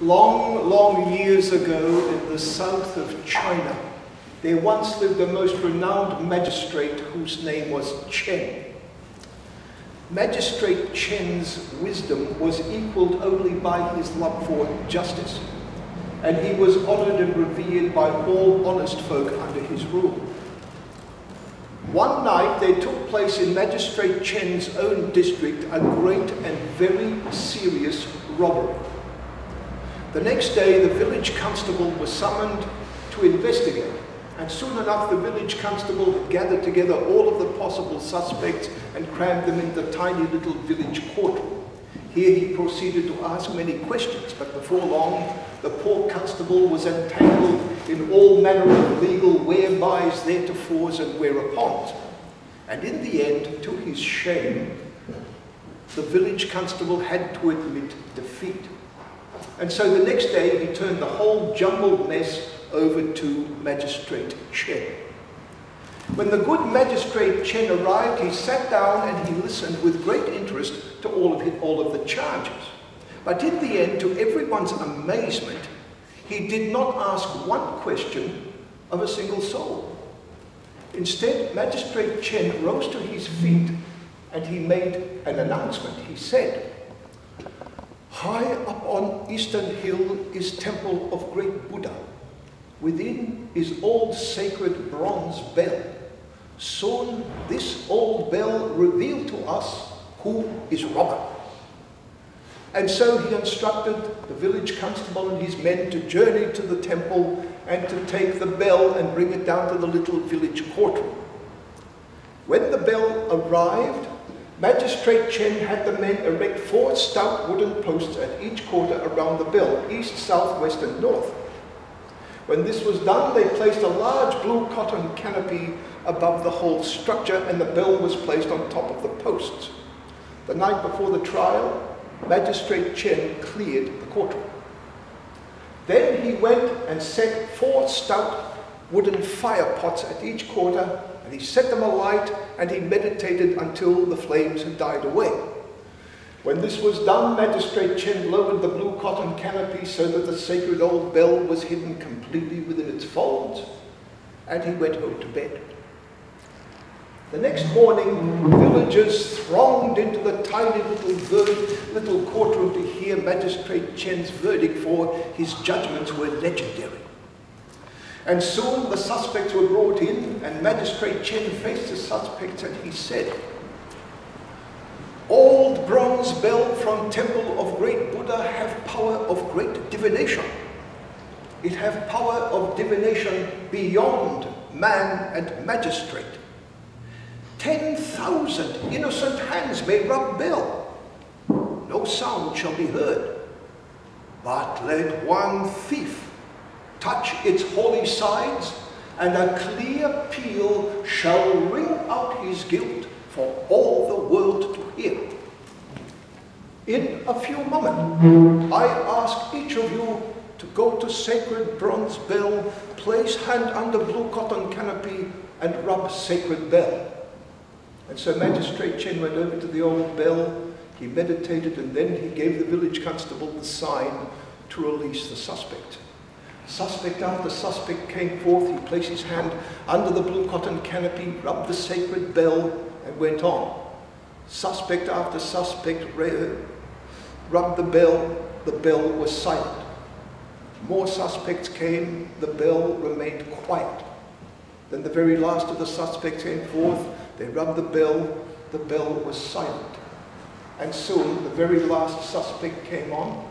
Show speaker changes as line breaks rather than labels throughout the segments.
Long, long years ago in the south of China, there once lived a most renowned magistrate whose name was Chen. Magistrate Chen's wisdom was equaled only by his love for justice, and he was honored and revered by all honest folk under his rule. One night there took place in Magistrate Chen's own district a great and very serious robbery. The next day the village constable was summoned to investigate, and soon enough the village constable had gathered together all of the possible suspects and crammed them in the tiny little village courtroom. Here he proceeded to ask many questions, but before long the poor constable was entangled in all manner of legal wherebys, theretofores, and whereupons. And in the end, to his shame, the village constable had to admit defeat. And so the next day he turned the whole jumbled mess over to Magistrate Chen. When the good Magistrate Chen arrived, he sat down and he listened with great interest to all of the charges. But in the end, to everyone's amazement, he did not ask one question of a single soul. Instead, Magistrate Chen rose to his feet and he made an announcement. He said, "High up on Eastern Hill is Temple of Great Buddha. Within is old sacred bronze bell. Soon this old bell reveal to us who is robber." And so he instructed the village constable and his men to journey to the temple and to take the bell and bring it down to the little village courtroom. When the bell arrived, Magistrate Chen had the men erect 4 stout wooden posts at each quarter around the bell, east, south, west, and north. When this was done, they placed a large blue cotton canopy above the whole structure, and the bell was placed on top of the posts. The night before the trial, Magistrate Chen cleared the courtroom. Then he went and set 4 stout wooden fire pots at each quarter, and he set them alight, and he meditated until the flames had died away. When this was done, Magistrate Chen lowered the blue cotton canopy so that the sacred old bell was hidden completely within its folds, and he went home to bed. The next morning, villagers thronged into the tiny little courtroom to hear Magistrate Chen's verdict, for his judgments were legendary. And soon the suspects were brought in, and Magistrate Chen faced the suspects and he said, "Old bronze bell from Temple of Great Buddha have power of great divination. It have power of divination beyond man and magistrate. 10,000 innocent hands may rub bell. No sound shall be heard. But let one thief touch its holy sides, and a clear peal shall ring out his guilt for all the world to hear. In a few moments, I ask each of you to go to sacred bronze bell, place hand under blue cotton canopy, and rub sacred bell." And so Magistrate Chen went over to the old bell, he meditated, and then he gave the village constable the sign to release the suspect. Suspect after suspect came forth, he placed his hand under the blue cotton canopy, rubbed the sacred bell, and went on. Suspect after suspect rubbed the bell was silent. More suspects came, the bell remained quiet. Then the very last of the suspects came forth, they rubbed the bell was silent. And soon the very last suspect came on,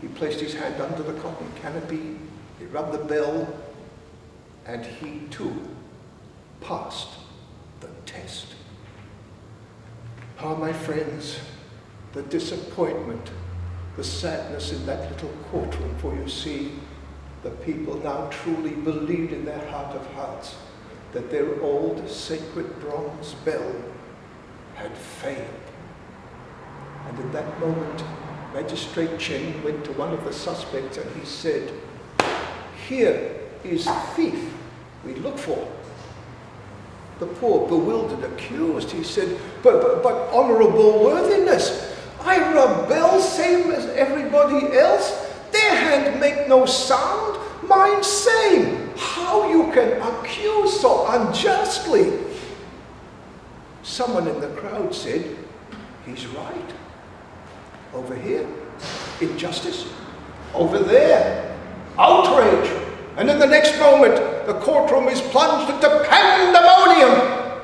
he placed his hand under the cotton canopy, he rubbed the bell, and he too passed the test. Ah, my friends, the disappointment, the sadness in that little courtroom, for you see, the people now truly believed in their heart of hearts that their old sacred bronze bell had failed. And in that moment, Magistrate Chen went to one of the suspects and he said, "Here is the thief we look for." The poor bewildered accused, he said, but honorable worthiness, I rub bells same as everybody else. There hand make no sound? Mine same. How you can accuse so unjustly? Someone in the crowd said, he's right. Over here, injustice. Over there, outrage. And in the next moment, the courtroom is plunged into pandemonium.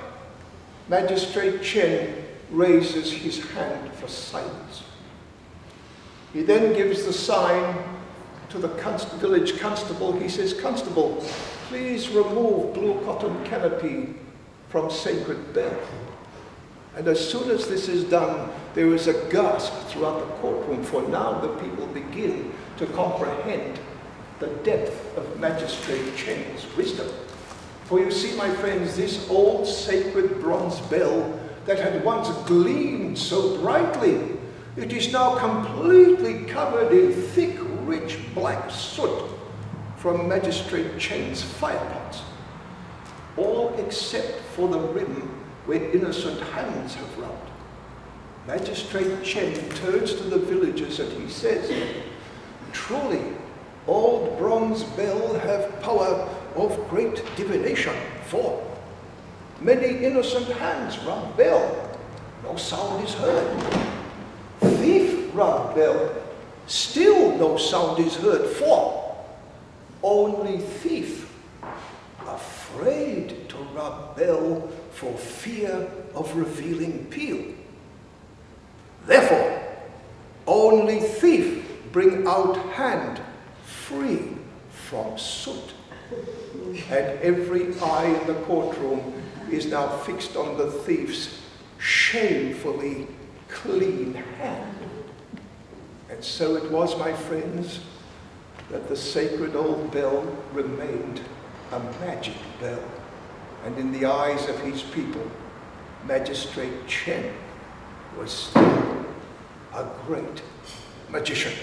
Magistrate Chen raises his hand for silence. He then gives the sign to the village constable. He says, "Constable, please remove blue cotton canopy from sacred bell." And as soon as this is done, there is a gasp throughout the courtroom, for now the people begin to comprehend the depth of Magistrate Chen's wisdom. For you see, my friends, this old sacred bronze bell that had once gleamed so brightly, it is now completely covered in thick, rich black soot from Magistrate Chen's firepots, all except for the rim where innocent hands have rubbed. Magistrate Chen turns to the villagers and he says, "Truly, old bronze bell have power of great divination, for many innocent hands rub bell, no sound is heard. Thief rub bell, still no sound is heard, for only thief afraid to rub bell for fear of revealing peal. Therefore, only thief bring out hand free from soot." And every eye in the courtroom is now fixed on the thief's shamefully clean hand. And so it was, my friends, that the sacred old bell remained a magic bell. And in the eyes of his people, Magistrate Chen was still a great magician.